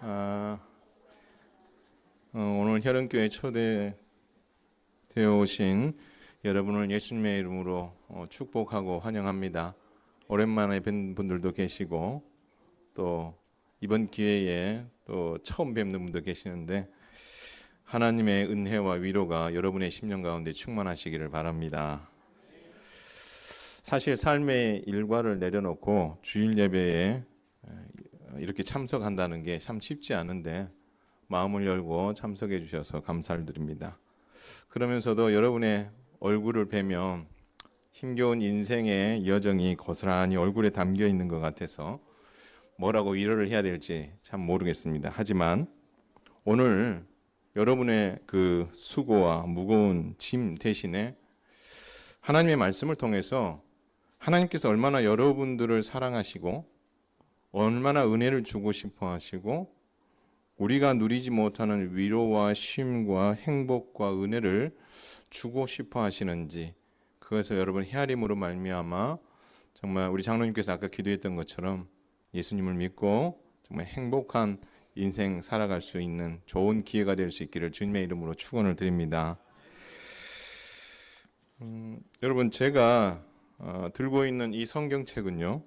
아, 오늘 혈연교회 초대되어 오신 여러분을 예수님의 이름으로 축복하고 환영합니다. 오랜만에 뵌 분들도 계시고 또 이번 기회에 또 처음 뵙는 분도 계시는데 하나님의 은혜와 위로가 여러분의 심령 가운데 충만하시기를 바랍니다. 사실 삶의 일과를 내려놓고 주일 예배에 이렇게 참석한다는 게 참 쉽지 않은데 마음을 열고 참석해 주셔서 감사를 드립니다. 그러면서도 여러분의 얼굴을 뵈면 힘겨운 인생의 여정이 고스란히 얼굴에 담겨 있는 것 같아서 뭐라고 위로를 해야 될지 참 모르겠습니다. 하지만 오늘 여러분의 그 수고와 무거운 짐 대신에 하나님의 말씀을 통해서 하나님께서 얼마나 여러분들을 사랑하시고 얼마나 은혜를 주고 싶어 하시고 우리가 누리지 못하는 위로와 쉼과 행복과 은혜를 주고 싶어 하시는지 그것을 여러분 헤아림으로 말미암아 정말 우리 장로님께서 아까 기도했던 것처럼 예수님을 믿고 정말 행복한 인생 살아갈 수 있는 좋은 기회가 될 수 있기를 주님의 이름으로 축원을 드립니다. 여러분 제가 들고 있는 이 성경책은요.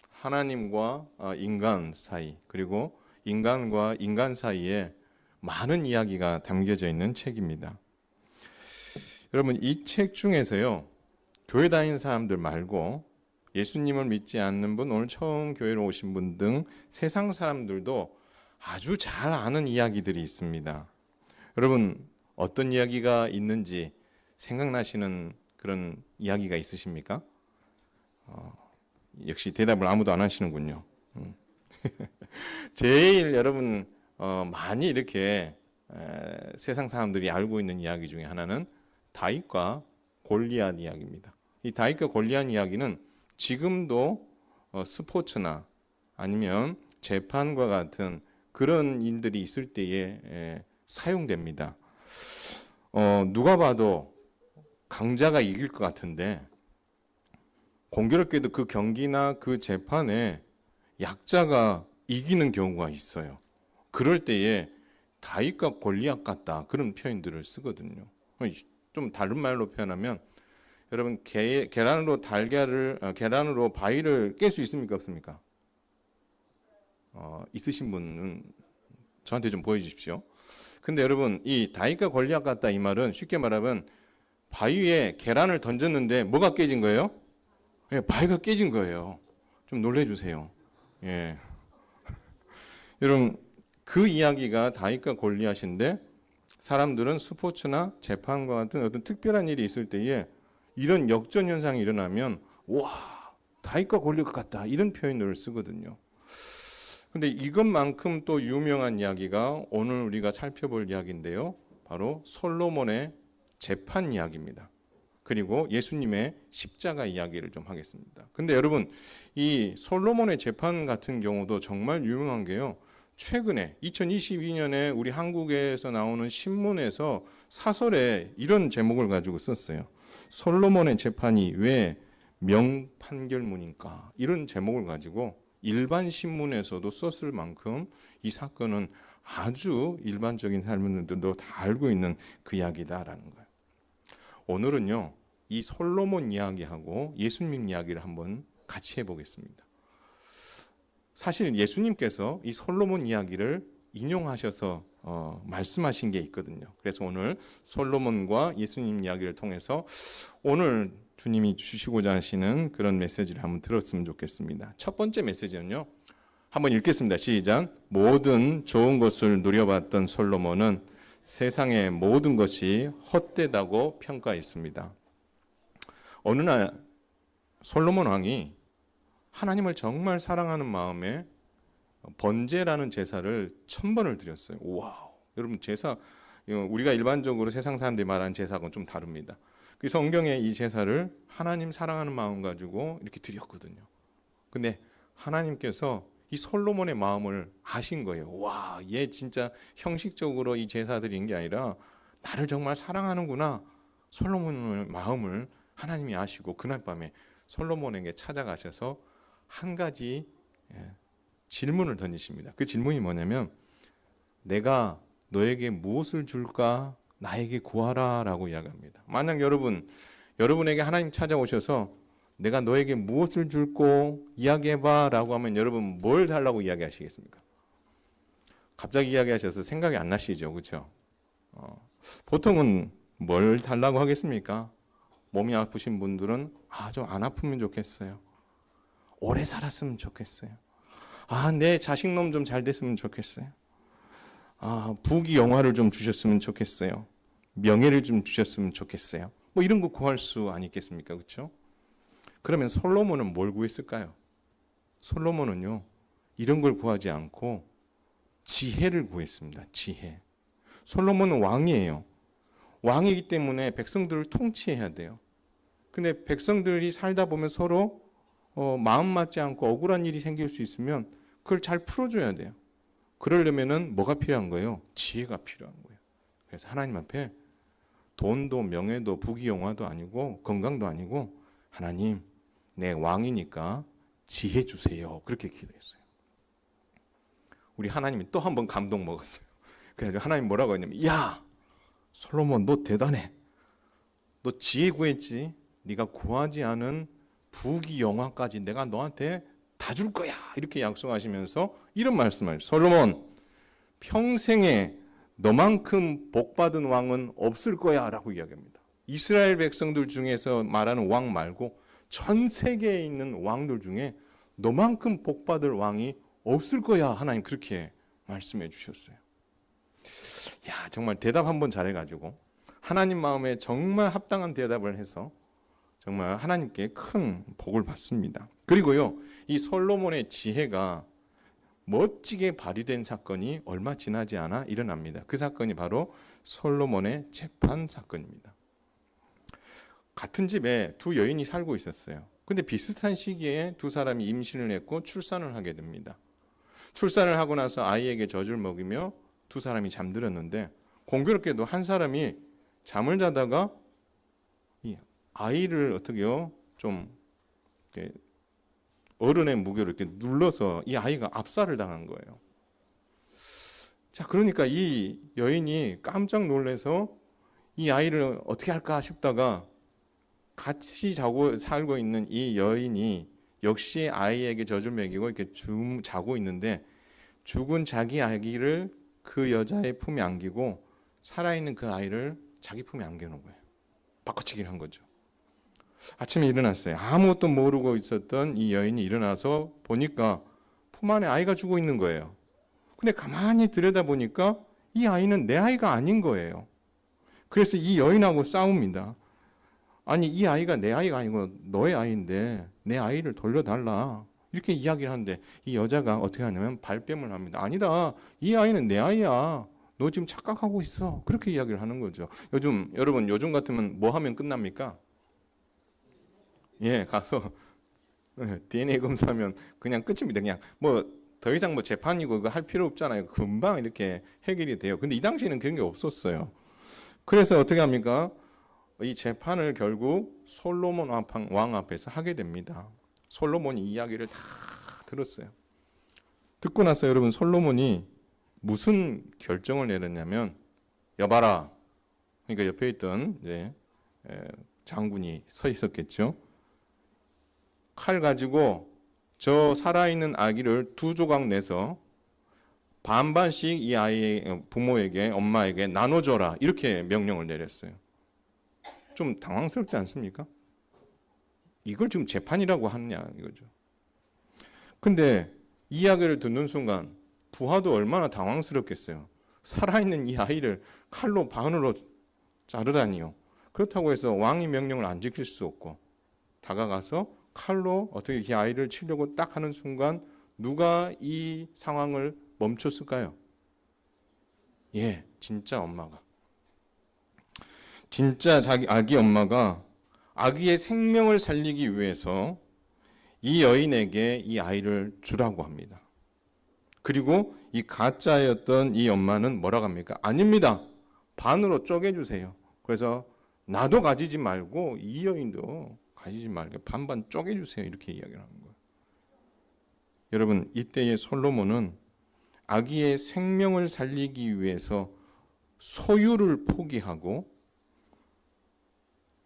하나님과 인간 사이 그리고 인간과 인간 사이에 많은 이야기가 담겨져 있는 책입니다. 여러분 이 책 중에서요. 교회 다니는 사람들 말고 예수님을 믿지 않는 분, 오늘 처음 교회로 오신 분 등 세상 사람들도 아주 잘 아는 이야기들이 있습니다. 여러분 어떤 이야기가 있는지 생각나시는 그런 이야기가 있으십니까? 역시 대답을 아무도 안 하시는군요. 제일 여러분 많이 이렇게 세상 사람들이 알고 있는 이야기 중에 하나는 다윗과 골리앗 이야기입니다. 이 다윗과 골리앗 이야기는 지금도 스포츠나 아니면 재판과 같은 그런 일들이 있을 때에 사용됩니다. 누가 봐도 강자가 이길 것 같은데 공교롭게도 그 경기나 그 재판에 약자가 이기는 경우가 있어요. 그럴 때에 다윗과 골리앗 같다 그런 표현들을 쓰거든요. 좀 다른 말로 표현하면 여러분 계란으로 계란으로 바위를 깰 수 있습니까 없습니까? 있으신 분은 저한테 좀 보여주십시오. 근데 여러분 이 다윗과 골리앗 같다 이 말은 쉽게 말하면 바위에 계란을 던졌는데 뭐가 깨진 거예요? 예, 바위가 깨진 거예요. 좀 놀래주세요. 예. 여러분 그 이야기가 다윗과 골리앗인데 사람들은 스포츠나 재판과 같은 어떤 특별한 일이 있을 때에 이런 역전 현상이 일어나면 와 다윗과 골리앗 같다 이런 표현을 쓰거든요. 근데 이것만큼 또 유명한 이야기가 오늘 우리가 살펴볼 이야기인데요. 바로 솔로몬의 재판 이야기입니다. 그리고 예수님의 십자가 이야기를 좀 하겠습니다. 근데 여러분 이 솔로몬의 재판 같은 경우도 정말 유명한 게요. 최근에 2022년에 우리 한국에서 나오는 신문에서 사설에 이런 제목을 가지고 썼어요. 솔로몬의 재판이 왜 명판결문인가 이런 제목을 가지고 일반 신문에서도 썼을 만큼 이 사건은 아주 일반적인 사람들도 다 알고 있는 그 이야기다라는 거예요. 오늘은요 이 솔로몬 이야기하고 예수님 이야기를 한번 같이 해보겠습니다. 사실 예수님께서 이 솔로몬 이야기를 인용하셔서 말씀하신 게 있거든요. 그래서 오늘 솔로몬과 예수님 이야기를 통해서 오늘 주님이 주시고자 하시는 그런 메시지를 한번 들었으면 좋겠습니다. 첫 번째 메시지는요. 한번 읽겠습니다. 시작. 모든 좋은 것을 누려봤던 솔로몬은 세상의 모든 것이 헛되다고 평가했습니다. 어느 날 솔로몬 왕이 하나님을 정말 사랑하는 마음에 번제라는 제사를 1000번을 드렸어요. 와우. 여러분 제사 우리가 일반적으로 세상 사람들이 말하는 제사하고는 좀 다릅니다. 그 성경에 이 제사를 하나님 사랑하는 마음 가지고 이렇게 드렸거든요. 근데 하나님께서 이 솔로몬의 마음을 아신 거예요. 와, 얘 진짜 형식적으로 이 제사 드린 게 아니라 나를 정말 사랑하는구나. 솔로몬의 마음을 하나님이 아시고 그날 밤에 솔로몬에게 찾아가셔서 한 가지 질문을 던지십니다. 그 질문이 뭐냐면 내가 너에게 무엇을 줄까? 나에게 구하라 라고 이야기합니다. 만약 여러분에게 하나님 찾아오셔서 내가 너에게 무엇을 줄고 이야기해봐 라고 하면 여러분 뭘 달라고 이야기하시겠습니까? 갑자기 이야기하셔서 생각이 안 나시죠? 그렇죠? 보통은 뭘 달라고 하겠습니까? 몸이 아프신 분들은 좀 안 아프면 좋겠어요. 오래 살았으면 좋겠어요. 내 자식놈 좀 잘 됐으면 좋겠어요. 부귀 영화를 좀 주셨으면 좋겠어요. 명예를 좀 주셨으면 좋겠어요. 뭐 이런 거 구할 수 아니겠습니까? 그렇죠? 그러면 솔로몬은 뭘 구했을까요? 솔로몬은요, 이런 걸 구하지 않고 지혜를 구했습니다. 지혜. 솔로몬은 왕이에요. 왕이기 때문에 백성들을 통치해야 돼요. 근데 백성들이 살다 보면 서로 마음 맞지 않고 억울한 일이 생길 수 있으면 그걸 잘 풀어줘야 돼요. 그러려면은 뭐가 필요한 거예요? 지혜가 필요한 거예요. 그래서 하나님 앞에 돈도 명예도 부귀영화도 아니고 건강도 아니고 하나님 내 왕이니까 지혜 주세요. 그렇게 기도했어요. 우리 하나님이 또 한 번 감동 먹었어요. 그래서 하나님 뭐라고 했냐면 야 솔로몬 너 대단해. 너 지혜 구했지. 네가 구하지 않은 부귀영화까지 내가 너한테 다 줄 거야. 이렇게 약속하시면서 이런 말씀을 솔로몬 평생에 너만큼 복받은 왕은 없을 거야 라고 이야기합니다. 이스라엘 백성들 중에서 말하는 왕 말고 전 세계에 있는 왕들 중에 너만큼 복받을 왕이 없을 거야. 하나님 그렇게 말씀해 주셨어요. 정말 대답 한번 잘해가지고 하나님 마음에 정말 합당한 대답을 해서 정말 하나님께 큰 복을 받습니다. 그리고요, 이 솔로몬의 지혜가 멋지게 발휘된 사건이 얼마 지나지 않아 일어납니다. 그 사건이 바로 솔로몬의 재판 사건입니다. 같은 집에 두 여인이 살고 있었어요. 근데 비슷한 시기에 두 사람이 임신을 했고 출산을 하게 됩니다. 출산을 하고 나서 아이에게 젖을 먹이며 두 사람이 잠들었는데 공교롭게도 한 사람이 잠을 자다가 이 아이를 어떻게요? 좀 어른의 무게로 이렇게 눌러서 이 아이가 압살을 당한 거예요. 자, 그러니까 이 여인이 깜짝 놀라서 이 아이를 어떻게 할까 싶다가 같이 살고 있는 이 여인이 역시 아이에게 젖을 먹이고 이렇게 자고 있는데 죽은 자기 아기를 그 여자의 품에 안기고 살아있는 그 아이를 자기 품에 안겨놓은 거예요. 바꿔치기를 한 거죠. 아침에 일어났어요. 아무것도 모르고 있었던 이 여인이 일어나서 보니까 품 안에 아이가 죽어 있는 거예요. 근데 가만히 들여다보니까 이 아이는 내 아이가 아닌 거예요. 그래서 이 여인하고 싸웁니다. 아니 이 아이가 내 아이가 아니고 너의 아이인데 내 아이를 돌려달라. 이렇게 이야기를 하는데 이 여자가 어떻게 하냐면 발뺌을 합니다. 아니다. 이 아이는 내 아이야. 너 지금 착각하고 있어. 그렇게 이야기를 하는 거죠. 여러분 요즘 같으면 뭐 하면 끝납니까? 가서 DNA 검사하면 그냥 끝입니다. 그냥 뭐 더 이상 뭐 재판이고 그거 할 필요 없잖아요. 금방 이렇게 해결이 돼요. 근데 이 당시에는 그런 게 없었어요. 그래서 어떻게 합니까? 이 재판을 결국 솔로몬 왕 앞에서 하게 됩니다. 솔로몬이 이야기를 다 들었어요. 듣고 나서 여러분 솔로몬이 무슨 결정을 내렸냐면 여봐라. 그러니까 옆에 있던 장군이 서 있었겠죠. 칼 가지고 저 살아있는 아기를 두 조각 내서 반반씩 이 아이의 부모에게 엄마에게 나눠줘라. 이렇게 명령을 내렸어요. 좀 당황스럽지 않습니까? 이걸 지금 재판이라고 하느냐 이거죠. 근데 이야기를 듣는 순간 부하도 얼마나 당황스럽겠어요. 살아있는 이 아이를 칼로 반으로 자르다니요. 그렇다고 해서 왕이 명령을 안 지킬 수 없고 다가가서 칼로 어떻게 이 아이를 치려고 딱 하는 순간 누가 이 상황을 멈췄을까요? 진짜 엄마가. 진짜 자기 아기 엄마가 아기의 생명을 살리기 위해서 이 여인에게 이 아이를 주라고 합니다. 그리고 이 가짜였던 이 엄마는 뭐라고 합니까? 아닙니다. 반으로 쪼개주세요. 그래서 나도 가지지 말고 이 여인도 가지지 말고 반반 쪼개주세요. 이렇게 이야기를 하는 거예요. 여러분, 이때의 솔로몬은 아기의 생명을 살리기 위해서 소유를 포기하고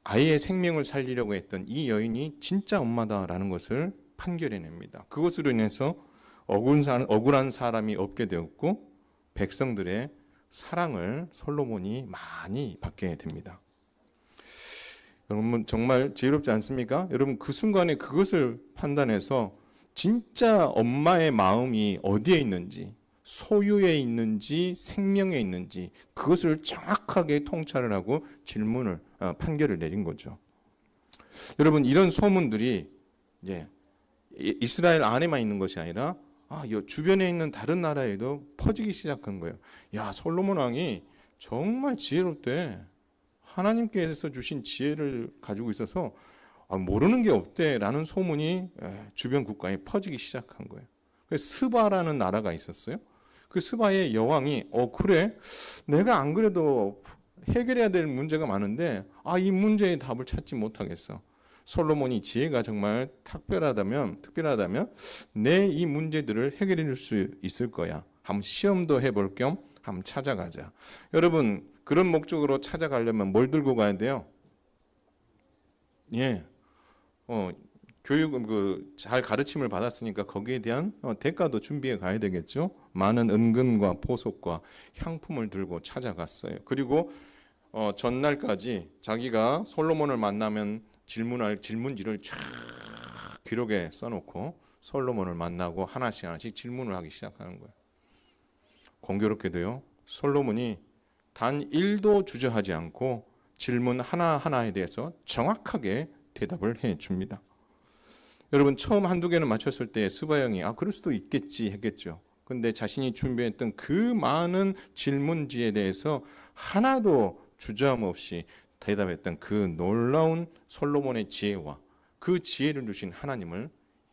아이의 생명을 살리려고 했던 이 여인이 진짜 엄마다라는 것을 판결해냅니다. 그것으로 인해서 억울한 사람이 없게 되었고 백성들의 사랑을 솔로몬이 많이 받게 됩니다. 여러분 정말 지혜롭지 않습니까? 여러분 그 순간에 그것을 판단해서 진짜 엄마의 마음이 어디에 있는지, 소유에 있는지 생명에 있는지 그것을 정확하게 통찰을 하고 판결을 내린 거죠. 여러분 이런 소문들이 이제 이스라엘 안에만 있는 것이 아니라 주변에 있는 다른 나라에도 퍼지기 시작한 거예요. 야, 솔로몬 왕이 정말 지혜롭대. 하나님께서 주신 지혜를 가지고 있어서 모르는 게 없대라는 소문이 주변 국가에 퍼지기 시작한 거예요. 그래서 스바라는 나라가 있었어요. 그 스바의 여왕이 그래? 내가 안 그래도 해결해야 될 문제가 많은데 이 문제의 답을 찾지 못하겠어. 솔로몬이 지혜가 정말 특별하다면 내 이 문제들을 해결해 줄 수 있을 거야. 한번 시험도 해볼 겸 한번 찾아가자. 여러분 그런 목적으로 찾아가려면 뭘 들고 가야 돼요? 교육 잘 가르침을 받았으니까 거기에 대한 대가도 준비해 가야 되겠죠. 많은 은금과 보석과 향품을 들고 찾아갔어요. 그리고 전날까지 자기가 솔로몬을 만나면 질문할 질문지를 쫙 기록에 써놓고 솔로몬을 만나고 하나씩 질문을 하기 시작하는 거예요. 공교롭게도요. 솔로몬이 단 1도 주저하지 않고 질문 하나하나에 대해서 정확하게 대답을 해줍니다. 여러분 처음 한두 개는 맞췄을 때 스바형이 그럴 수도 있겠지 했겠죠. 근데 자신이 준비했던 그 많은 질문지에 대해서 하나도 주저함 없이 대답했던 그 놀라운 솔로몬의 지혜와 그 지혜를 주신 하나님을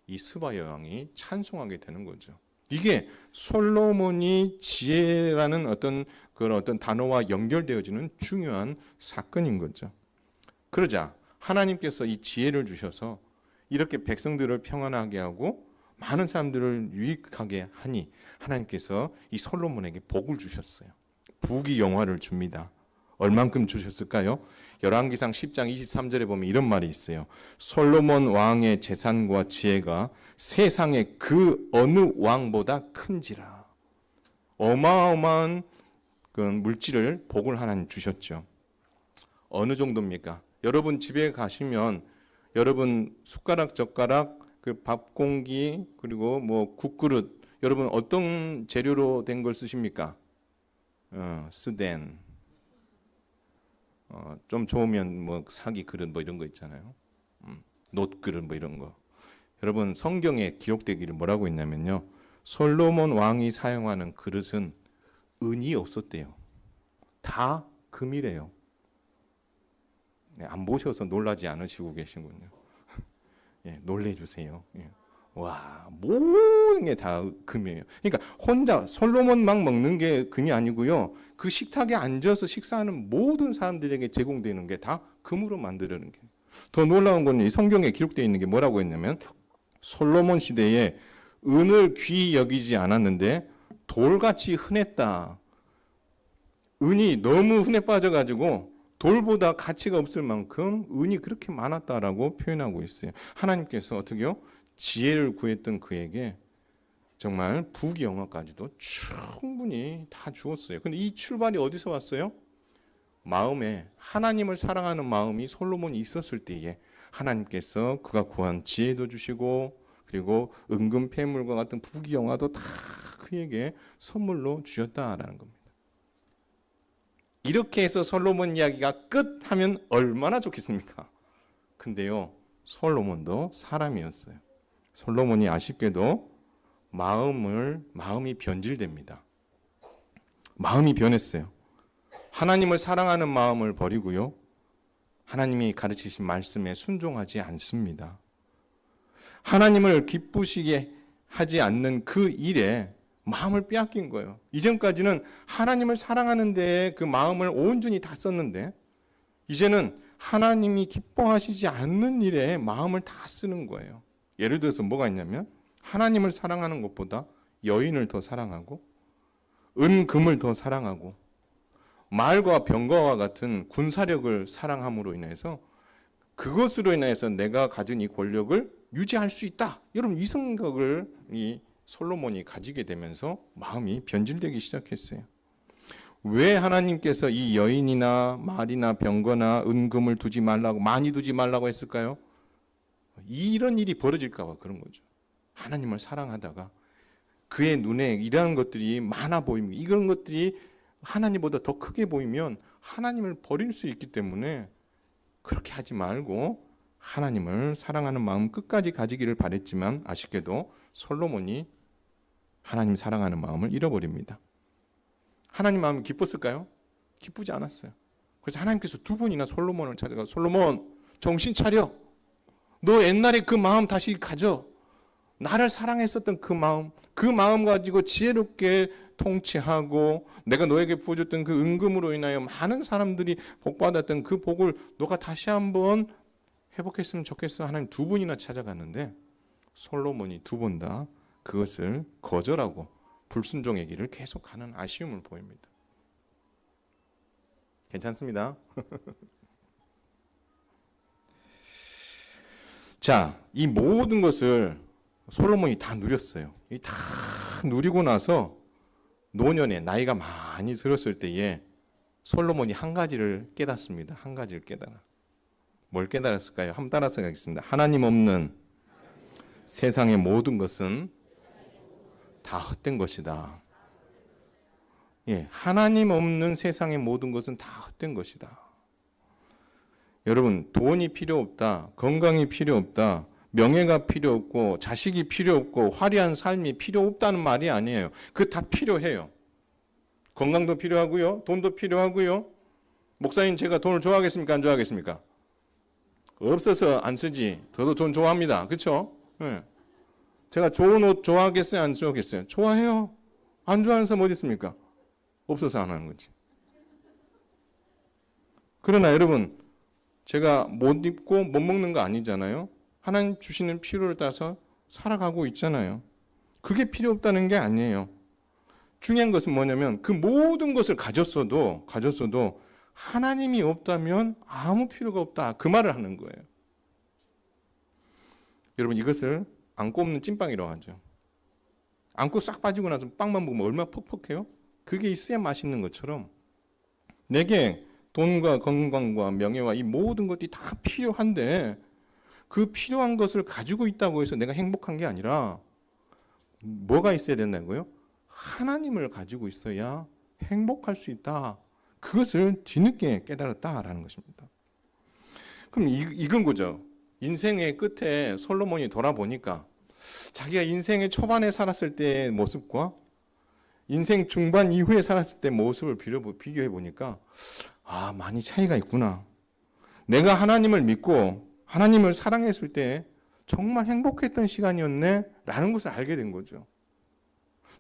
이 스바 여왕이 찬송하게 되는 거죠. 이게 솔로몬이 지혜라는 어떤 단어와 연결되어지는 중요한 사건인 거죠. 그러자 하나님께서 이 지혜를 주셔서 이렇게 백성들을 평안하게 하고 많은 사람들을 유익하게 하니 하나님께서 이 솔로몬에게 복을 주셨어요. 부귀영화를 줍니다. 얼만큼 주셨을까요? 열왕기상 10장 23절에 보면 이런 말이 있어요. 솔로몬 왕의 재산과 지혜가 세상의 그 어느 왕보다 큰지라. 어마어마한 그 물질을 복을 하나님 주셨죠. 어느 정도입니까? 여러분 집에 가시면 여러분 숟가락 젓가락 그 밥 공기 그리고 국그릇 여러분 어떤 재료로 된 걸 쓰십니까? 스덴 좀 좋으면 사기 그릇 이런 거 있잖아요. 놋그릇 이런 거. 여러분 성경에 기록되기를 뭐라고 있냐면요. 솔로몬 왕이 사용하는 그릇은 은이 없었대요. 다 금이래요. 안 보셔서 놀라지 않으시고 계시군요. 놀래주세요. 와, 모든 게 다 금이에요. 그러니까 혼자 솔로몬만 먹는 게 금이 아니고요. 그 식탁에 앉아서 식사하는 모든 사람들에게 제공되는 게 다 금으로 만드는 게. 더 놀라운 건 이 성경에 기록되어 있는 게 뭐라고 했냐면 솔로몬 시대에 은을 귀히 여기지 않았는데 돌같이 흔했다. 은이 너무 흔해 빠져가지고 돌보다 가치가 없을 만큼 은이 그렇게 많았다라고 표현하고 있어요. 하나님께서 어떻게요? 지혜를 구했던 그에게 정말 부귀영화까지도 충분히 다 주었어요. 근데 이 출발이 어디서 왔어요? 마음에 하나님을 사랑하는 마음이 솔로몬이 있었을 때에 하나님께서 그가 구한 지혜도 주시고 그리고 은금 폐물과 같은 부귀영화도 다 그에게 선물로 주셨다라는 겁니다. 이렇게 해서 솔로몬 이야기가 끝하면 얼마나 좋겠습니까? 근데요, 솔로몬도 사람이었어요. 솔로몬이 아쉽게도 마음이 변질됩니다. 마음이 변했어요. 하나님을 사랑하는 마음을 버리고요. 하나님이 가르치신 말씀에 순종하지 않습니다. 하나님을 기쁘시게 하지 않는 그 일에 마음을 빼앗긴 거예요. 이전까지는 하나님을 사랑하는 데에 그 마음을 온전히 다 썼는데 이제는 하나님이 기뻐하시지 않는 일에 마음을 다 쓰는 거예요. 예를 들어서 뭐가 있냐면 하나님을 사랑하는 것보다 여인을 더 사랑하고 은금을 더 사랑하고 말과 병거와 같은 군사력을 사랑함으로 인해서 그것으로 인해서 내가 가진 이 권력을 유지할 수 있다. 여러분 이 생각을 이 솔로몬이 가지게 되면서 마음이 변질되기 시작했어요. 왜 하나님께서 이 여인이나 말이나 병거나 은금을 두지 말라고 많이 두지 말라고 했을까요? 이런 일이 벌어질까 봐 그런 거죠. 하나님을 사랑하다가 그의 눈에 이러한 것들이 많아 보입니다. 이런 것들이 하나님보다 더 크게 보이면 하나님을 버릴 수 있기 때문에 그렇게 하지 말고 하나님을 사랑하는 마음 끝까지 가지기를 바랬지만 아쉽게도 솔로몬이 하나님 사랑하는 마음을 잃어버립니다. 하나님 마음이 기뻤을까요? 기쁘지 않았어요. 그래서 하나님께서 두 번이나 솔로몬을 찾아가 솔로몬 정신 차려. 너 옛날에 그 마음 다시 가져. 나를 사랑했었던 그 마음 가지고 지혜롭게 통치하고 내가 너에게 부어줬던 그 은금으로 인하여 많은 사람들이 복받았던 그 복을 너가 다시 한번 회복했으면 좋겠어. 하나님 두 번이나 찾아갔는데 솔로몬이 두 번 다 그것을 거절하고 불순종의 길을 계속하는 아쉬움을 보입니다. 괜찮습니다. 자, 이 모든 것을 솔로몬이 다 누렸어요. 다 누리고 나서 노년에 나이가 많이 들었을 때에 솔로몬이 한 가지를 깨닫습니다. 한 가지를 깨달아. 뭘 깨달았을까요? 한번 따라서 가겠습니다. 하나님 없는 세상의 모든 것은 다 헛된 것이다. 예, 하나님 없는 세상의 모든 것은 다 헛된 것이다. 여러분, 돈이 필요 없다. 건강이 필요 없다. 명예가 필요 없고 자식이 필요 없고 화려한 삶이 필요 없다는 말이 아니에요. 그 다 필요해요. 건강도 필요하고요. 돈도 필요하고요. 목사님 제가 돈을 좋아하겠습니까? 안 좋아하겠습니까? 없어서 안 쓰지. 저도 돈 좋아합니다. 그렇죠? 네. 제가 좋은 옷 좋아하겠어요? 안 좋아하겠어요? 좋아해요. 안 좋아하는 사람 어디 있습니까? 없어서 안 하는 거지. 그러나 여러분 제가 못 입고 못 먹는 거 아니잖아요. 하나님 주시는 필요를 따라서 살아가고 있잖아요. 그게 필요 없다는 게 아니에요. 중요한 것은 뭐냐면 그 모든 것을 가졌어도 하나님이 없다면 아무 필요가 없다. 그 말을 하는 거예요. 여러분 이것을 안고 없는 찐빵이라고 하죠. 안고 싹 빠지고 나서 빵만 먹으면 얼마나 퍽퍽해요? 그게 있어야 맛있는 것처럼 내게 돈과 건강과 명예와 이 모든 것들이 다 필요한데 그 필요한 것을 가지고 있다고 해서 내가 행복한 게 아니라 뭐가 있어야 된다고요? 하나님을 가지고 있어야 행복할 수 있다. 그것을 뒤늦게 깨달았다라는 것입니다. 그럼 이건 거죠. 인생의 끝에 솔로몬이 돌아보니까 자기가 인생의 초반에 살았을 때의 모습과 인생 중반 이후에 살았을 때 모습을 비교해 보니까 많이 차이가 있구나. 내가 하나님을 믿고 하나님을 사랑했을 때 정말 행복했던 시간이었네 라는 것을 알게 된 거죠.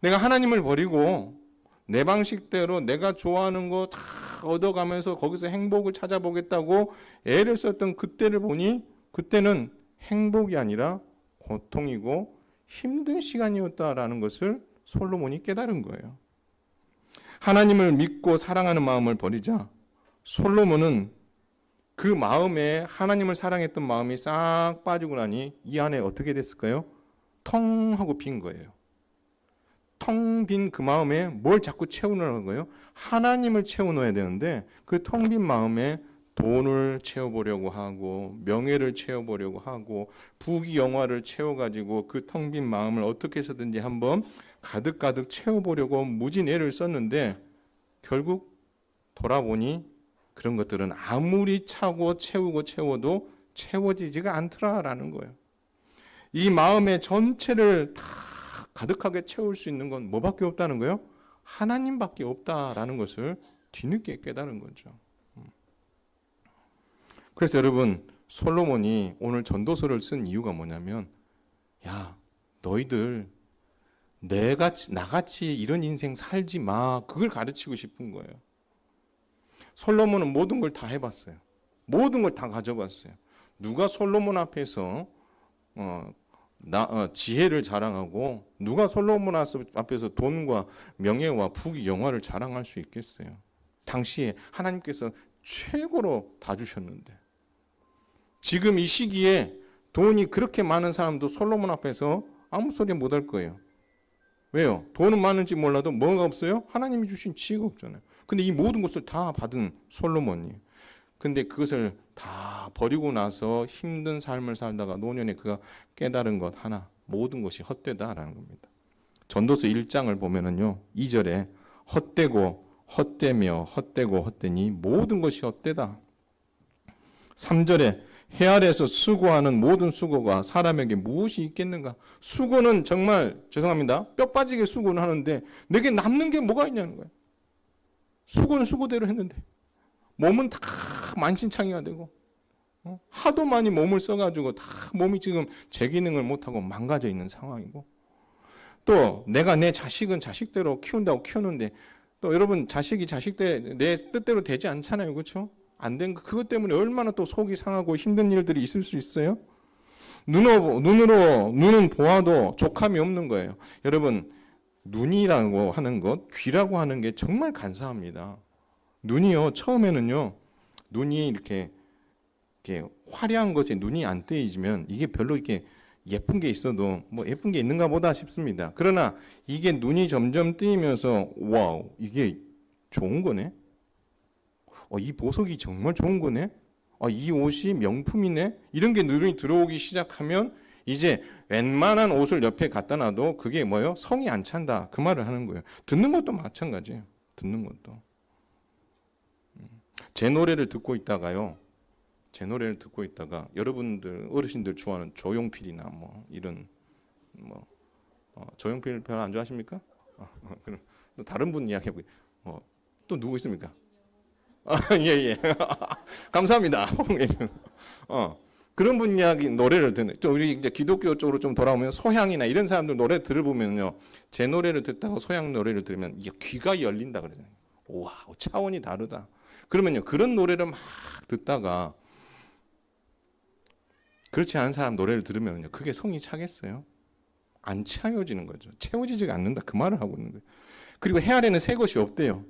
내가 하나님을 버리고 내 방식대로 내가 좋아하는 거 다 얻어가면서 거기서 행복을 찾아보겠다고 애를 썼던 그때를 보니 그때는 행복이 아니라 고통이고 힘든 시간이었다라는 것을 솔로몬이 깨달은 거예요. 하나님을 믿고 사랑하는 마음을 버리자 솔로몬은 그 마음에 하나님을 사랑했던 마음이 싹 빠지고 나니 이 안에 어떻게 됐을까요? 텅 하고 빈 거예요. 텅 빈 그 마음에 뭘 자꾸 채우는 거예요? 하나님을 채워넣어야 되는데 그 텅 빈 마음에 돈을 채워보려고 하고 명예를 채워보려고 하고 부귀영화를 채워가지고 그 텅 빈 마음을 어떻게 해서든지 한번 가득가득 채워보려고 무진 애를 썼는데 결국 돌아보니 그런 것들은 아무리 차고 채우고 채워도 채워지지가 않더라라는 거예요. 이 마음의 전체를 다 가득하게 채울 수 있는 건 뭐밖에 없다는 거예요? 하나님밖에 없다라는 것을 뒤늦게 깨달은 거죠. 그래서 여러분 솔로몬이 오늘 전도서를 쓴 이유가 뭐냐면 야 너희들 나같이 이런 인생 살지 마. 그걸 가르치고 싶은 거예요. 솔로몬은 모든 걸 다 해봤어요. 모든 걸 다 가져봤어요. 누가 솔로몬 앞에서 지혜를 자랑하고 누가 솔로몬 앞에서 돈과 명예와 부귀 영화를 자랑할 수 있겠어요? 당시에 하나님께서 최고로 다 주셨는데 지금 이 시기에 돈이 그렇게 많은 사람도 솔로몬 앞에서 아무 소리 못 할 거예요. 왜요? 돈은 많은지 몰라도 뭐가 없어요? 하나님이 주신 지혜가 없잖아요. 근데 이 모든 것을 다 받은 솔로몬이. 근데 그것을 다 버리고 나서 힘든 삶을 살다가 노년에 그가 깨달은 것 하나, 모든 것이 헛되다라는 겁니다. 전도서 1장을 보면은요, 2절에 헛되고 헛되며 헛되고 헛되니 모든 것이 헛되다. 3절에 해 아래에서 수고하는 모든 수고가 사람에게 무엇이 있겠는가? 수고는 정말 죄송합니다. 뼈 빠지게 수고는 하는데 내게 남는 게 뭐가 있냐는 거예요. 수고는 수고대로 했는데 몸은 다 만신창이가 되고 하도 많이 몸을 써가지고 다 몸이 지금 제 기능을 못하고 망가져 있는 상황이고 또 내가 내 자식은 자식대로 키운다고 키우는데 또 여러분 자식이 내 뜻대로 되지 않잖아요. 그렇죠? 안 된 그것 때문에 얼마나 또 속이 상하고 힘든 일들이 있을 수 있어요? 눈은 보아도 족함이 없는 거예요. 여러분 눈이라고 하는 것, 귀라고 하는 게 정말 간사합니다. 눈이요 처음에는요 눈이 이렇게 화려한 것에 눈이 안 뜨이지면 이게 별로 이렇게 예쁜 게 있어도 뭐 예쁜 게 있는가 보다 싶습니다. 그러나 이게 눈이 점점 뜨이면서 와우 이게 좋은 거네. 이 보석이 정말 좋은 거네. 이 옷이 명품이네. 이런 게 눈이 들어오기 시작하면 이제 웬만한 옷을 옆에 갖다 놔도 그게 뭐예요? 성이 안 찬다. 그 말을 하는 거예요. 듣는 것도 마찬가지예요. 듣는 것도. 제 노래를 듣고 있다가 여러분들 어르신들 좋아하는 조용필이나 뭐 이런 조용필 별로 안 좋아하십니까? 그럼 또 다른 분 이야기해 보세요. 또 누구 있습니까? 예. 감사합니다. 그런 분 이야기 노래를 듣는 또 우리 이제 기독교 쪽으로 좀 돌아오면 소향이나 이런 사람들 노래 들어보면요. 제 노래를 듣다가 소향 노래를 들으면 이게 귀가 열린다 그러잖아요. 와, 차원이 다르다. 그러면요. 그런 노래를 막 듣다가 그렇지 않은 사람 노래를 들으면요. 그게 성이 차겠어요? 안 채워지는 거죠. 채워지지가 않는다. 그 말을 하고 있는 거예요. 그리고 해 아래는 새 것이 없대요.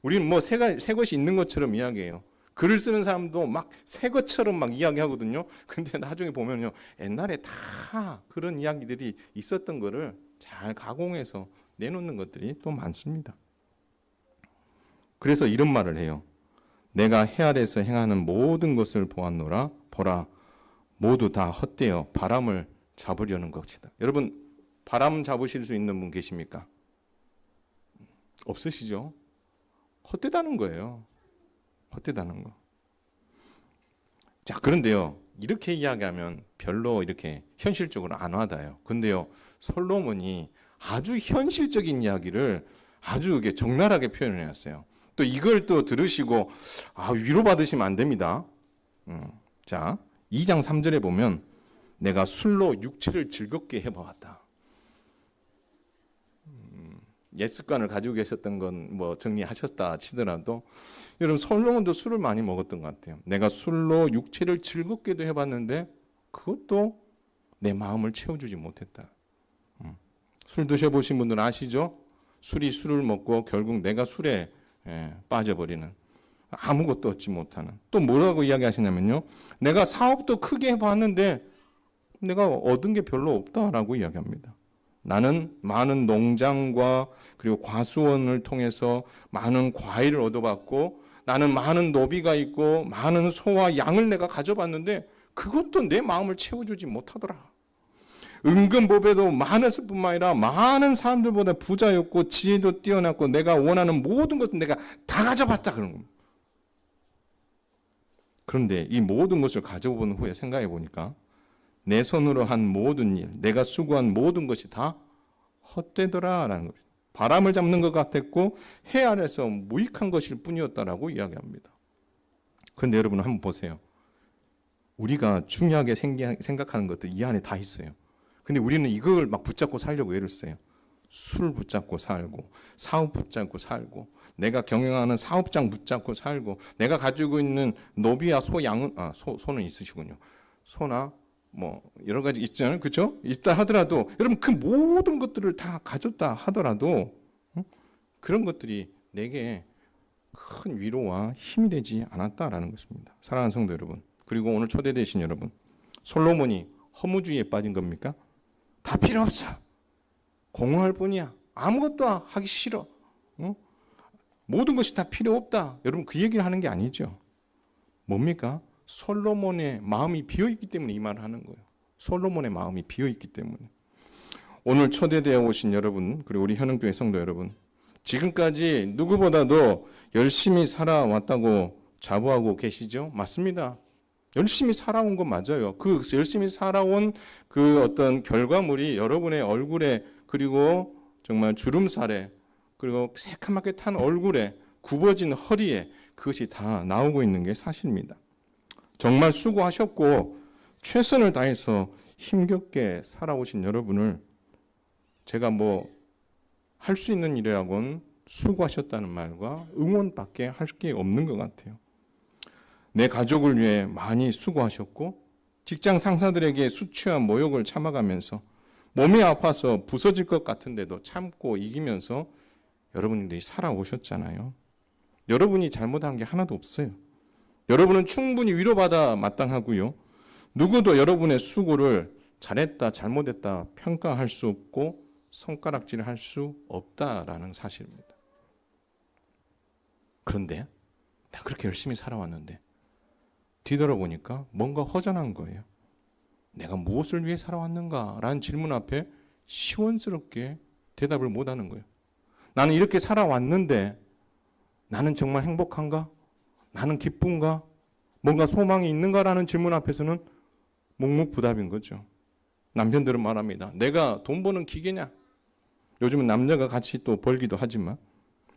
우리는 뭐 새 것이 있는 것처럼 이야기해요. 글을 쓰는 사람도 막 새 것처럼 막 이야기하거든요. 근데 나중에 보면요. 옛날에 다 그런 이야기들이 있었던 거를 잘 가공해서 내놓는 것들이 또 많습니다. 그래서 이런 말을 해요. 내가 해 아래에서 행하는 모든 것을 보았노라. 보라. 모두 다 헛되어 바람을 잡으려는 것이다. 여러분 바람 잡으실 수 있는 분 계십니까? 없으시죠? 헛되다는 거예요. 헛되다는 거. 자, 그런데요. 이렇게 이야기하면 별로 이렇게 현실적으로 안 와닿아요. 근데요. 솔로몬이 아주 현실적인 이야기를 아주 적나라하게 표현을 해놨어요. 또 이걸 또 들으시고 위로받으시면 안 됩니다. 자, 2장 3절에 보면 내가 술로 육체를 즐겁게 해보았다. 옛 습관을 가지고 계셨던 건 뭐 정리하셨다 치더라도 여러분 솔로몬도 술을 많이 먹었던 것 같아요. 내가 술로 육체를 즐겁게도 해봤는데 그것도 내 마음을 채워주지 못했다. 술 드셔보신 분들은 아시죠? 술을 먹고 결국 내가 술에 빠져버리는 아무것도 얻지 못하는. 또 뭐라고 이야기하시냐면요. 내가 사업도 크게 해봤는데 내가 얻은 게 별로 없다라고 이야기합니다. 나는 많은 농장과 그리고 과수원을 통해서 많은 과일을 얻어봤고 나는 많은 노비가 있고 많은 소와 양을 내가 가져봤는데 그것도 내 마음을 채워주지 못하더라. 은근보배도 많았을 뿐만 아니라 많은 사람들보다 부자였고 지혜도 뛰어났고 내가 원하는 모든 것을 내가 다 가져봤다 그런 겁니다. 그런데 이 모든 것을 가져본 후에 생각해 보니까 내 손으로 한 모든 일, 내가 수고한 모든 것이 다 헛되더라라는 겁니다. 바람을 잡는 것 같았고 해 아래서 무익한 것일 뿐이었다라고 이야기합니다. 그런데 여러분 한번 보세요. 우리가 중요하게 생각하는 것들 이 안에 다 있어요. 근데 우리는 이걸 막 붙잡고 살려고 애를 써요. 술 붙잡고 살고 사업 붙잡고 살고 내가 경영하는 사업장 붙잡고 살고 내가 가지고 있는 노비와 소는 있으시군요. 소나 뭐 여러 가지 있잖아요. 그렇죠? 있다 하더라도 여러분 그 모든 것들을 다 가졌다 하더라도 그런 것들이 내게 큰 위로와 힘이 되지 않았다라는 것입니다. 사랑하는 성도 여러분, 그리고 오늘 초대되신 여러분, 솔로몬이 허무주의에 빠진 겁니까? 다 필요 없어. 공허할 뿐이야. 아무것도 하기 싫어. 모든 것이 다 필요 없다. 여러분 그 얘기를 하는 게 아니죠. 뭡니까? 솔로몬의 마음이 비어있기 때문에 이 말을 하는 거예요. 솔로몬의 마음이 비어있기 때문에. 오늘 초대되어 오신 여러분, 그리고 우리 현흥교회 성도 여러분, 지금까지 누구보다도 열심히 살아왔다고 자부하고 계시죠? 맞습니다. 열심히 살아온 건 맞아요. 그 열심히 살아온 그 어떤 결과물이 여러분의 얼굴에, 그리고 정말 주름살에, 그리고 새카맣게 탄 얼굴에, 굽어진 허리에 그것이 다 나오고 있는 게 사실입니다. 정말 수고하셨고 최선을 다해서 힘겹게 살아오신 여러분을 제가 뭐 할 수 있는 일이라고는 수고하셨다는 말과 응원밖에 할 게 없는 것 같아요. 내 가족을 위해 많이 수고하셨고 직장 상사들에게 수치와 모욕을 참아가면서 몸이 아파서 부서질 것 같은데도 참고 이기면서 여러분들이 살아오셨잖아요. 여러분이 잘못한 게 하나도 없어요. 여러분은 충분히 위로받아 마땅하고요. 누구도 여러분의 수고를 잘했다, 잘못했다 평가할 수 없고 손가락질을 할 수 없다라는 사실입니다. 그런데 나 그렇게 열심히 살아왔는데 뒤돌아보니까 뭔가 허전한 거예요. 내가 무엇을 위해 살아왔는가라는 질문 앞에 시원스럽게 대답을 못하는 거예요. 나는 이렇게 살아왔는데 나는 정말 행복한가? 나는 기쁜가? 뭔가 소망이 있는가라는 질문 앞에서는 묵묵부답인 거죠. 남편들은 말합니다. 내가 돈 버는 기계냐? 요즘은 남녀가 같이 또 벌기도 하지만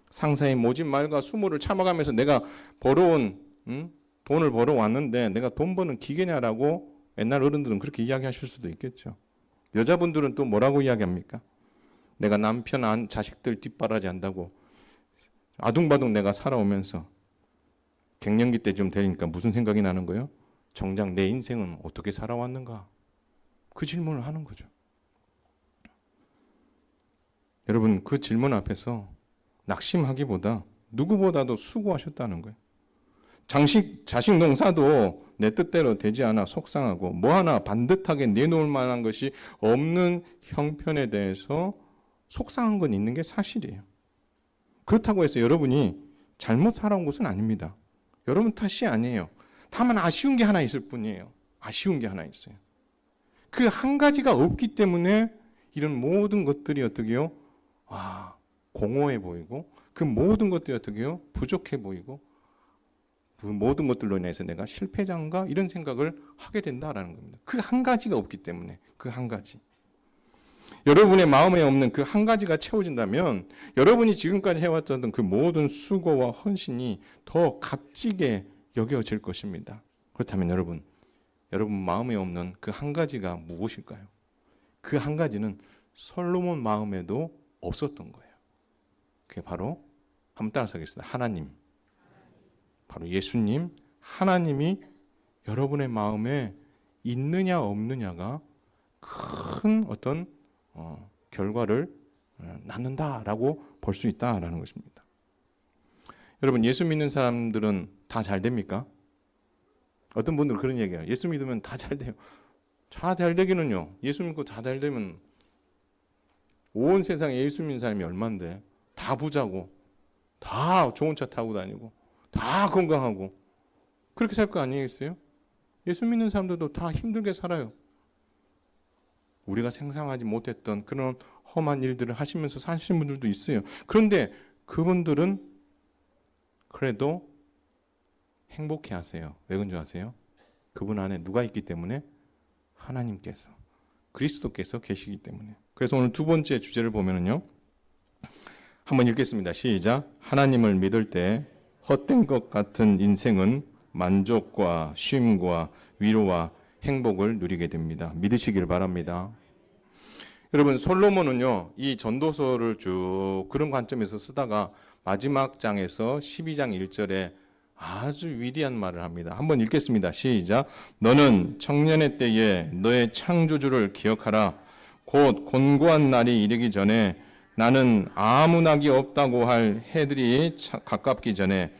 상사의 모진 말과 수모를 참아가면서 내가 벌어온 돈을 벌어왔는데 내가 돈 버는 기계냐라고 옛날 어른들은 그렇게 이야기하실 수도 있겠죠. 여자분들은 또 뭐라고 이야기합니까? 내가 남편, 자식들 뒷바라지 한다고 아둥바둥 내가 살아오면서 갱년기 때 좀 되니까 무슨 생각이 나는 거예요? 정작 내 인생은 어떻게 살아왔는가? 그 질문을 하는 거죠. 여러분 그 질문 앞에서 낙심하기보다 누구보다도 수고하셨다는 거예요. 자식 농사도 내 뜻대로 되지 않아 속상하고 뭐 하나 반듯하게 내놓을 만한 것이 없는 형편에 대해서 속상한 건 있는 게 사실이에요. 그렇다고 해서 여러분이 잘못 살아온 것은 아닙니다. 여러분 탓이 아니에요. 다만 아쉬운 게 하나 있을 뿐이에요. 아쉬운 게 하나 있어요. 그 한 가지가 없기 때문에 이런 모든 것들이 어떻게 해요? 공허해 보이고 그 모든 것들이 어떻게 해요? 부족해 보이고 그 모든 것들로 인해서 내가 실패자인가? 이런 생각을 하게 된다라는 겁니다. 그 한 가지가 없기 때문에 그 한 가지. 여러분의 마음에 없는 그 한 가지가 채워진다면 여러분이 지금까지 해왔던 그 모든 수고와 헌신이 더 값지게 여겨질 것입니다. 그렇다면 여러분 마음에 없는 그 한 가지가 무엇일까요? 그 한 가지는 솔로몬 마음에도 없었던 거예요. 그게 바로 한번 따라서 하겠습니다. 하나님. 바로 예수님, 하나님이 여러분의 마음에 있느냐 없느냐가 큰 어떤 결과를 낳는다라고 볼 수 있다라는 것입니다. 여러분 예수 믿는 사람들은 다 잘 됩니까? 어떤 분들은 그런 얘기해요. 예수 믿으면 다 잘 돼요. 다 잘 되기는요. 예수 믿고 다 잘 되면 온 세상에 예수 믿는 사람이 얼만데 다 부자고 다 좋은 차 타고 다니고 다 건강하고 그렇게 살 거 아니겠어요? 예수 믿는 사람들도 다 힘들게 살아요. 우리가 상상하지 못했던 그런 험한 일들을 하시면서 사시는 분들도 있어요. 그런데 그분들은 그래도 행복해 하세요. 왜 그런 줄 아세요? 그분 안에 누가 있기 때문에? 하나님께서, 그리스도께서 계시기 때문에. 그래서 오늘 두 번째 주제를 보면은요. 한번 읽겠습니다. 시작. 하나님을 믿을 때 헛된 것 같은 인생은 만족과 쉼과 위로와 행복을 누리게 됩니다. 믿으시길 바랍니다. 여러분 솔로몬은요. 이 전도서를 쭉 그런 관점에서 쓰다가 마지막 장에서 12장 1절에 아주 위대한 말을 합니다. 한번 읽겠습니다. 시작. 너는 청년의 때에 너의 창조주를 기억하라. 곧 곤고한 날이 이르기 전에 나는 아무 낙이 없다고 할 해들이 가깝기 전에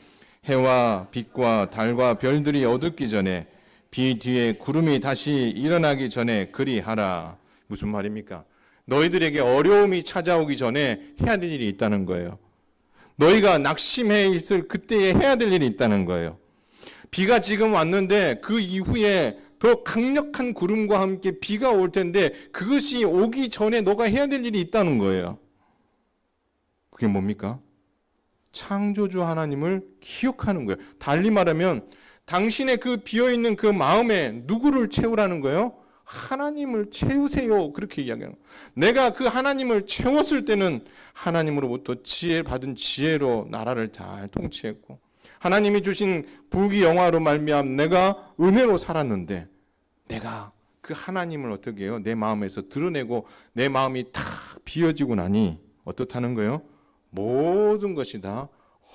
해와 빛과 달과 별들이 어둡기 전에 비 뒤에 구름이 다시 일어나기 전에 그리하라. 무슨 말입니까? 너희들에게 어려움이 찾아오기 전에 해야 될 일이 있다는 거예요. 너희가 낙심해 있을 그때에 해야 될 일이 있다는 거예요. 비가 지금 왔는데 그 이후에 더 강력한 구름과 함께 비가 올 텐데 그것이 오기 전에 너가 해야 될 일이 있다는 거예요. 그게 뭡니까? 창조주 하나님을 기억하는 거예요. 달리 말하면 당신의 그 비어있는 그 마음에 누구를 채우라는 거예요? 하나님을 채우세요. 그렇게 이야기하는 거예요. 내가 그 하나님을 채웠을 때는 하나님으로부터 받은 지혜로 나라를 잘 통치했고 하나님이 주신 부귀영화로 말미암아 내가 은혜로 살았는데 내가 그 하나님을 어떻게 해요? 내 마음에서 드러내고 내 마음이 탁 비어지고 나니 어떻다는 거예요? 모든 것이 다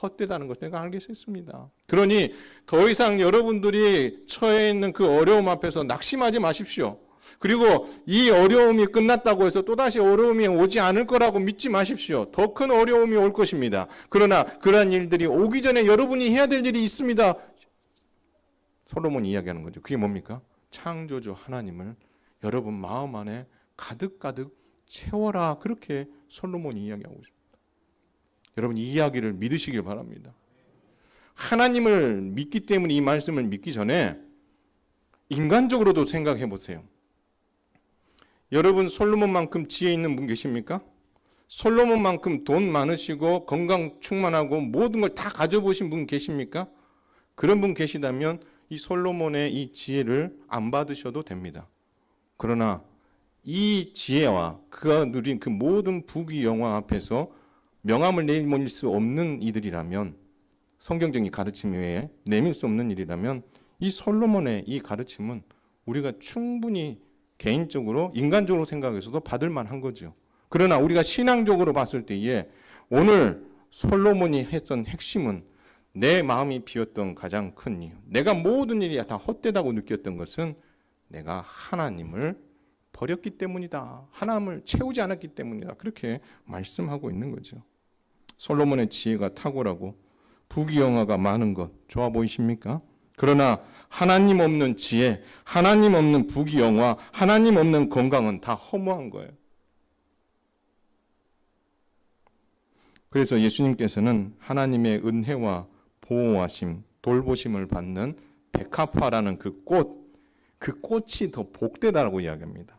헛되다는 것을 내가 알게 됐습니다. 그러니 더 이상 여러분들이 처해 있는 그 어려움 앞에서 낙심하지 마십시오. 그리고 이 어려움이 끝났다고 해서 또다시 어려움이 오지 않을 거라고 믿지 마십시오. 더 큰 어려움이 올 것입니다. 그러나 그러한 일들이 오기 전에 여러분이 해야 될 일이 있습니다. 솔로몬이 이야기하는 거죠. 그게 뭡니까? 창조주 하나님을 여러분 마음 안에 가득가득 채워라. 그렇게 솔로몬이 이야기하고 있습니다. 여러분 이 이야기를 믿으시길 바랍니다. 하나님을 믿기 때문에 이 말씀을 믿기 전에 인간적으로도 생각해 보세요. 여러분 솔로몬만큼 지혜 있는 분 계십니까? 솔로몬만큼 돈 많으시고 건강 충만하고 모든 걸 다 가져보신 분 계십니까? 그런 분 계시다면 이 솔로몬의 이 지혜를 안 받으셔도 됩니다. 그러나 이 지혜와 그가 누린 그 모든 부귀영화 앞에서 명함을 내밀 수 없는 이들이라면 성경적인 가르침 외에 내밀 수 없는 일이라면 이 솔로몬의 이 가르침은 우리가 충분히 개인적으로 인간적으로 생각해서도 받을 만한 거죠. 그러나 우리가 신앙적으로 봤을 때에 오늘 솔로몬이 했던 핵심은 내 마음이 비었던 가장 큰 이유, 내가 모든 일이 다 헛되다고 느꼈던 것은 내가 하나님을 버렸기 때문이다. 하나님을 채우지 않았기 때문이다. 그렇게 말씀하고 있는 거죠. 솔로몬의 지혜가 탁월하고 부귀영화가 많은 것 좋아 보이십니까? 그러나 하나님 없는 지혜, 하나님 없는 부귀영화, 하나님 없는 건강은 다 허무한 거예요. 그래서 예수님께서는 하나님의 은혜와 보호하심, 돌보심을 받는 백합화라는 그 꽃이 더 복되다라고 이야기합니다.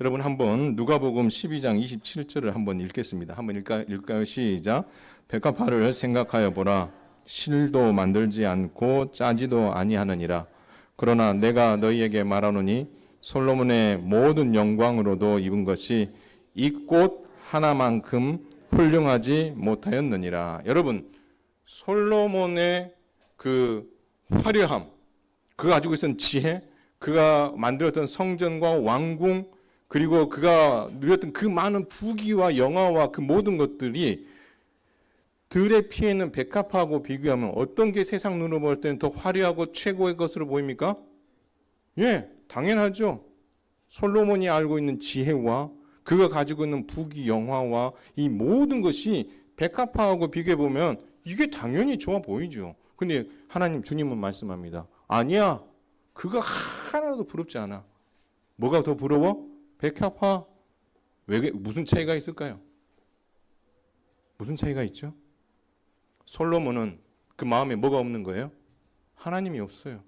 여러분 한번 누가복음 12장 27절을 한번 읽겠습니다. 한번 읽을까요? 시작. 백합화를 생각하여 보라. 실도 만들지 않고 짜지도 아니하느니라. 그러나 내가 너희에게 말하노니 솔로몬의 모든 영광으로도 입은 것이 이 꽃 하나만큼 훌륭하지 못하였느니라. 여러분 솔로몬의 그 화려함, 그가 가지고 있었던 지혜, 그가 만들었던 성전과 왕궁, 그리고 그가 누렸던 그 많은 부귀와 영화와 그 모든 것들이 들의 피해 있는 백합화하고 비교하면 어떤 게 세상 눈으로 볼 때는 더 화려하고 최고의 것으로 보입니까? 예, 당연하죠. 솔로몬이 알고 있는 지혜와 그가 가지고 있는 부귀 영화와 이 모든 것이 백합화하고 비교해 보면 이게 당연히 좋아 보이죠. 근데 하나님 주님은 말씀합니다. 아니야. 그거 하나도 부럽지 않아. 뭐가 더 부러워? 백합화. 왜 무슨 차이가 있을까요? 무슨 차이가 있죠? 솔로몬은 그 마음에 뭐가 없는 거예요? 하나님이 없어요.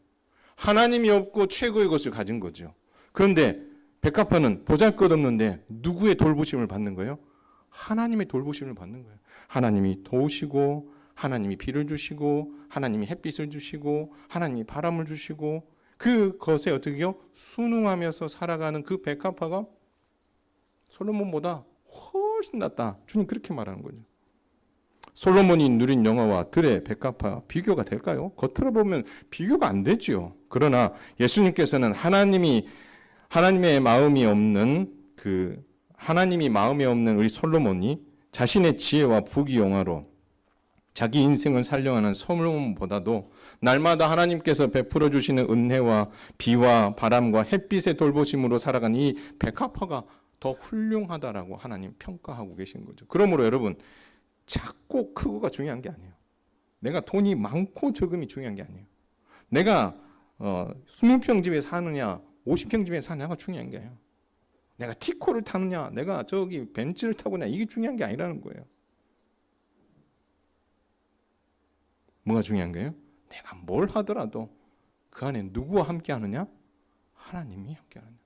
하나님이 없고 최고의 것을 가진 거죠. 그런데 백합화는 보잘것없는데 누구의 돌보심을 받는 거예요? 하나님의 돌보심을 받는 거예요. 하나님이 도우시고 하나님이 비를 주시고 하나님이 햇빛을 주시고 하나님이 바람을 주시고 그것에 어떻게 해요? 순응하면서 살아가는 그 백합화가 솔로몬보다 훨씬 낫다. 주님 그렇게 말하는 거죠. 솔로몬이 누린 영화와 들의 백합화 비교가 될까요? 겉으로 보면 비교가 안 되죠. 그러나 예수님께서는 하나님의 마음이 없는 하나님이 마음에 없는 우리 솔로몬이 자신의 지혜와 부귀영화로 자기 인생을 살려하는 솔로몬보다도 날마다 하나님께서 베풀어 주시는 은혜와 비와 바람과 햇빛의 돌보심으로 살아간 이 백합화가 더 훌륭하다라고 하나님 평가하고 계신 거죠. 그러므로 여러분, 작고 크고가 중요한 게 아니에요. 내가 돈이 많고 적음이 중요한 게 아니에요. 내가 20평 집에 사느냐 50평 집에 사느냐가 중요한 게 아니에요. 내가 티코를 타느냐 내가 저기 벤츠를 타고냐 이게 중요한 게 아니라는 거예요. 뭐가 중요한 거예요? 내가 뭘 하더라도 그 안에 누구와 함께 하느냐? 하나님이 함께 하느냐.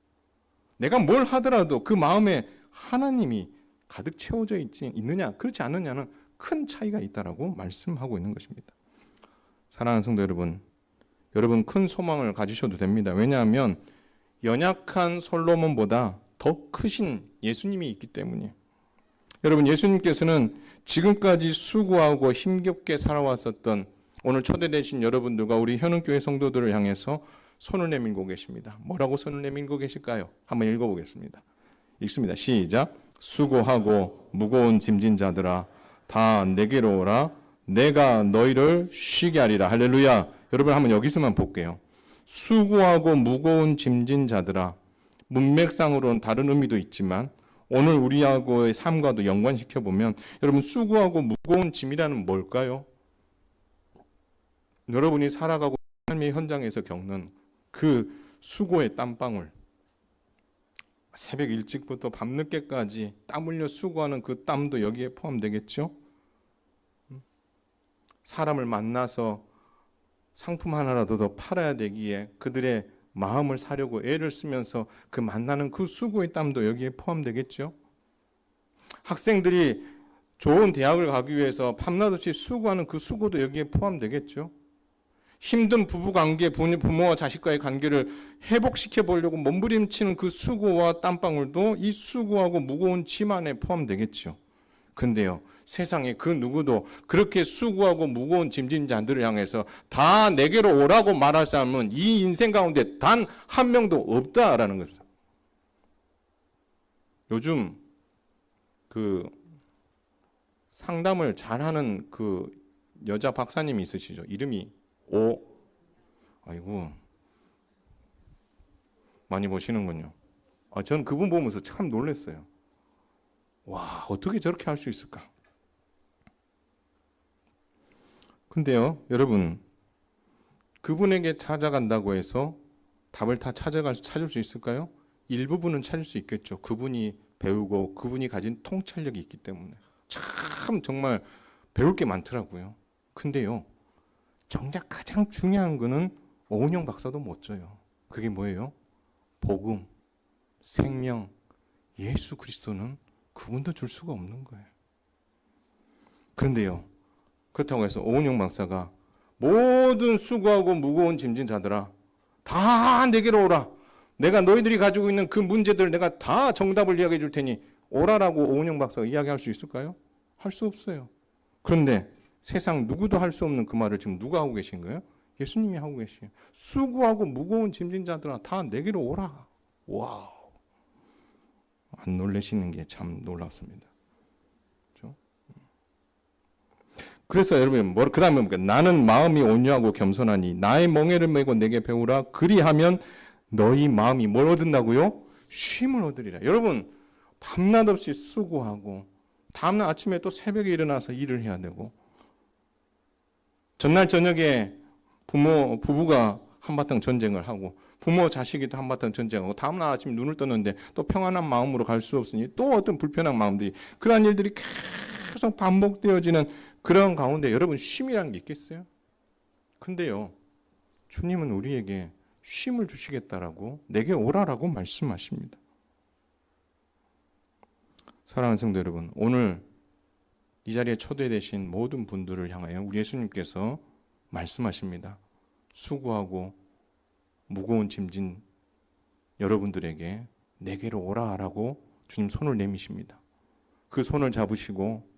내가 뭘 하더라도 그 마음에 하나님이 가득 채워져 있느냐 그렇지 않느냐는 큰 차이가 있다라고 말씀하고 있는 것입니다. 사랑하는 성도 여러분, 여러분 큰 소망을 가지셔도 됩니다. 왜냐하면 연약한 솔로몬보다 더 크신 예수님이 있기 때문이에요. 여러분, 예수님께서는 지금까지 수고하고 힘겹게 살아왔었던 오늘 초대되신 여러분들과 우리 현흥교회 성도들을 향해서 손을 내밀고 계십니다. 뭐라고 손을 내밀고 계실까요? 한번 읽어보겠습니다. 읽습니다. 시작. 수고하고 무거운 짐진 자들아 다 내게로 오라. 내가 너희를 쉬게 하리라. 할렐루야. 여러분 한번 여기서만 볼게요. 수고하고 무거운 짐진 자들아. 문맥상으로는 다른 의미도 있지만 오늘 우리하고의 삶과도 연관시켜 보면 여러분 수고하고 무거운 짐이라는 뭘까요? 여러분이 살아가고 삶의 현장에서 겪는 그 수고의 땀방울, 새벽 일찍부터 밤늦게까지 땀 흘려 수고하는 그 땀도 여기에 포함되겠죠? 사람을 만나서 상품 하나라도 더 팔아야 되기에 그들의 마음을 사려고 애를 쓰면서 그 만나는 그 수고의 땀도 여기에 포함되겠죠? 학생들이 좋은 대학을 가기 위해서 밤낮없이 수고하는 그 수고도 여기에 포함되겠죠? 힘든 부부관계, 부모와 자식과의 관계를 회복시켜 보려고 몸부림치는 그 수고와 땀방울도 이 수고하고 무거운 짐 안에 포함되겠죠. 근데요, 세상에 그 누구도 그렇게 수고하고 무거운 짐진 자들을 향해서 다 내게로 오라고 말할 사람은 이 인생 가운데 단 한 명도 없다라는 거죠. 요즘 그 상담을 잘하는 그 여자 박사님이 있으시죠. 이름이 아이고 많이 보시는군요. 전 그분 보면서 참 놀랐어요. 와, 어떻게 저렇게 할 수 있을까? 근데요, 여러분, 그분에게 찾아간다고 해서 답을 다 찾을 수 있을까요? 일부분은 찾을 수 있겠죠. 그분이 배우고 그분이 가진 통찰력이 있기 때문에. 참 정말 배울 게 많더라고요. 근데요, 정작 가장 중요한 거는 오은영 박사도 못 줘요. 그게 뭐예요? 복음, 생명, 예수 그리스도는 그분도 줄 수가 없는 거예요. 그런데요, 그렇다고 해서 오은영 박사가 모든 수고하고 무거운 짐진 자들아 다 내게로 오라. 내가 너희들이 가지고 있는 그 문제들 내가 다 정답을 이야기해 줄 테니 오라라고 오은영 박사가 이야기할 수 있을까요? 할 수 없어요. 그런데 세상 누구도 할 수 없는 그 말을 지금 누가 하고 계신 거예요? 예수님이 하고 계시요. 수고하고 무거운 짐진 자들아 다 내게로 오라. 와우. 안 놀라시는 게 참 놀랍습니다. 그렇죠? 그래서 여러분 그 다음에 나는 마음이 온유하고 겸손하니 나의 멍에를 메고 내게 배우라. 그리하면 너희 마음이 뭘 얻는다고요? 쉼을 얻으리라. 여러분 밤낮 없이 수고하고 다음날 아침에 또 새벽에 일어나서 일을 해야 되고 전날 저녁에 부부가 한바탕 전쟁을 하고 부모 자식이 또 한바탕 전쟁하고 다음날 아침 눈을 떴는데 또 평안한 마음으로 갈 수 없으니 또 어떤 불편한 마음들이 그러한 일들이 계속 반복되어지는 그런 가운데 여러분 쉼이라는 게 있겠어요? 근데요, 주님은 우리에게 쉼을 주시겠다라고 내게 오라라고 말씀하십니다. 사랑하는 성도 여러분, 오늘 이 자리에 초대되신 모든 분들을 향하여 우리 예수님께서 말씀하십니다. 수고하고 무거운 짐진 여러분들에게 내게로 오라라고 주님 손을 내미십니다. 그 손을 잡으시고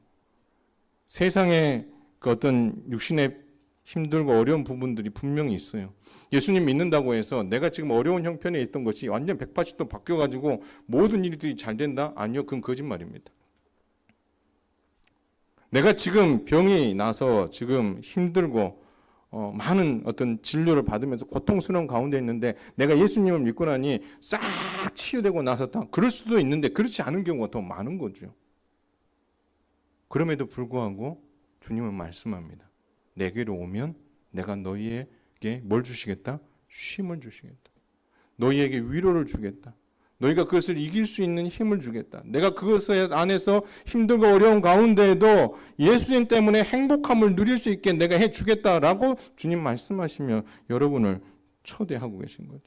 세상에 그 어떤 육신의 힘들고 어려운 부분들이 분명히 있어요. 예수님 믿는다고 해서 내가 지금 어려운 형편에 있던 것이 완전 180도 바뀌어가지고 모든 일들이 잘 된다? 아니요, 그건 거짓말입니다. 내가 지금 병이 나서 지금 힘들고 많은 어떤 진료를 받으면서 고통스러운 가운데 있는데 내가 예수님을 믿고 나니 싹 치유되고 나섰다. 그럴 수도 있는데 그렇지 않은 경우가 더 많은 거죠. 그럼에도 불구하고 주님은 말씀합니다. 내게로 오면 내가 너희에게 뭘 주시겠다? 쉼을 주시겠다. 너희에게 위로를 주겠다. 너희가 그것을 이길 수 있는 힘을 주겠다. 내가 그것 안에서 힘들고 어려운 가운데에도 예수님 때문에 행복함을 누릴 수 있게 내가 해주겠다라고 주님 말씀하시며 여러분을 초대하고 계신 거죠.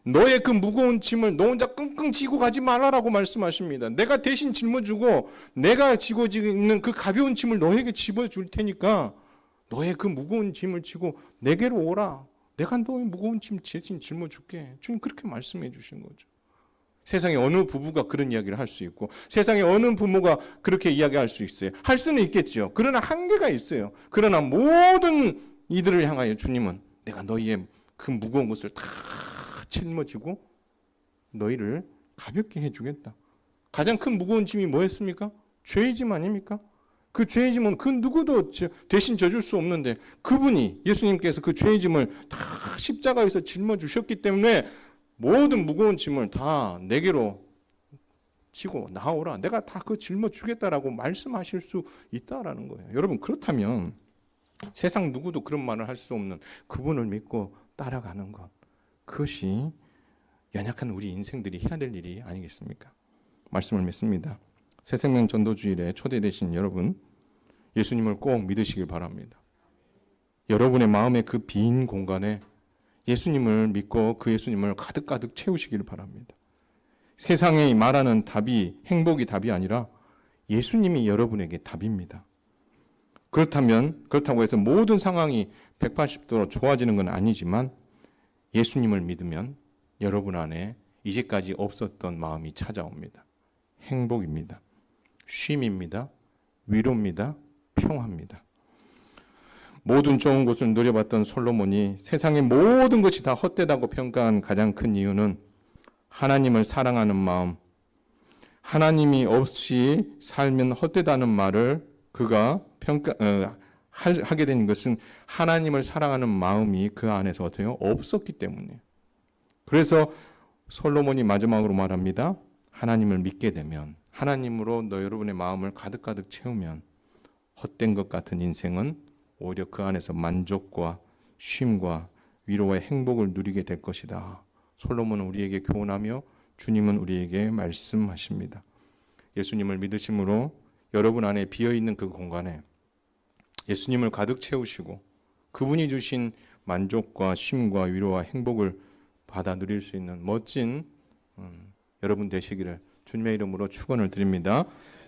너의 그 무거운 짐을 너 혼자 끙끙 지고 가지 말아라고 말씀하십니다. 내가 대신 짊어지고 내가 지고 있는 그 가벼운 짐을 너에게 집어줄 테니까 너의 그 무거운 짐을 지고 내게로 오라. 내가 너의 무거운 짐 대신 짊어줄게. 주님 그렇게 말씀해 주신 거죠. 세상에 어느 부부가 그런 이야기를 할 수 있고 세상에 어느 부모가 그렇게 이야기할 수 있어요. 할 수는 있겠죠. 그러나 한계가 있어요. 그러나 모든 이들을 향하여 주님은 내가 너희의 그 무거운 것을 다 짊어지고 너희를 가볍게 해주겠다. 가장 큰 무거운 짐이 뭐였습니까? 죄의 짐 아닙니까? 그 죄의 짐은 그 누구도 대신 져줄 수 없는데 그분이 예수님께서 그 죄의 짐을 다 십자가에서 짊어주셨기 때문에 모든 무거운 짐을 다 내게로 지고 나오라. 내가 다 그 짊어주겠다라고 말씀하실 수 있다라는 거예요. 여러분 그렇다면 세상 누구도 그런 말을 할 수 없는 그분을 믿고 따라가는 것. 그것이 연약한 우리 인생들이 해야 될 일이 아니겠습니까? 말씀을 맺습니다. 새생명 전도주일에 초대되신 여러분 예수님을 꼭 믿으시길 바랍니다. 여러분의 마음의 그 빈 공간에 예수님을 믿고 그 예수님을 가득가득 채우시기를 바랍니다. 세상이 말하는 답이 행복이 답이 아니라 예수님이 여러분에게 답입니다. 그렇다고 해서 모든 상황이 180도로 좋아지는 건 아니지만 예수님을 믿으면 여러분 안에 이제까지 없었던 마음이 찾아옵니다. 행복입니다. 쉼입니다. 위로입니다. 평화입니다. 모든 좋은 것을 누려봤던 솔로몬이 세상의 모든 것이 다 헛되다고 평가한 가장 큰 이유는 하나님을 사랑하는 마음, 하나님이 없이 살면 헛되다는 말을 그가 하게 된 것은 하나님을 사랑하는 마음이 그 안에서 어때요? 없었기 때문에. 그래서 솔로몬이 마지막으로 말합니다. 하나님을 믿게 되면 하나님으로 여러분의 마음을 가득가득 채우면 헛된 것 같은 인생은 오히려 그 안에서 만족과 쉼과 위로와 행복을 누리게 될 것이다. 솔로몬은 우리에게 교훈하며 주님은 우리에게 말씀하십니다. 예수님을 믿으심으로 여러분 안에 비어있는 그 공간에 예수님을 가득 채우시고 그분이 주신 만족과 쉼과 위로와 행복을 받아 누릴 수 있는 멋진 여러분 되시기를 주님의 이름으로 축원을 드립니다.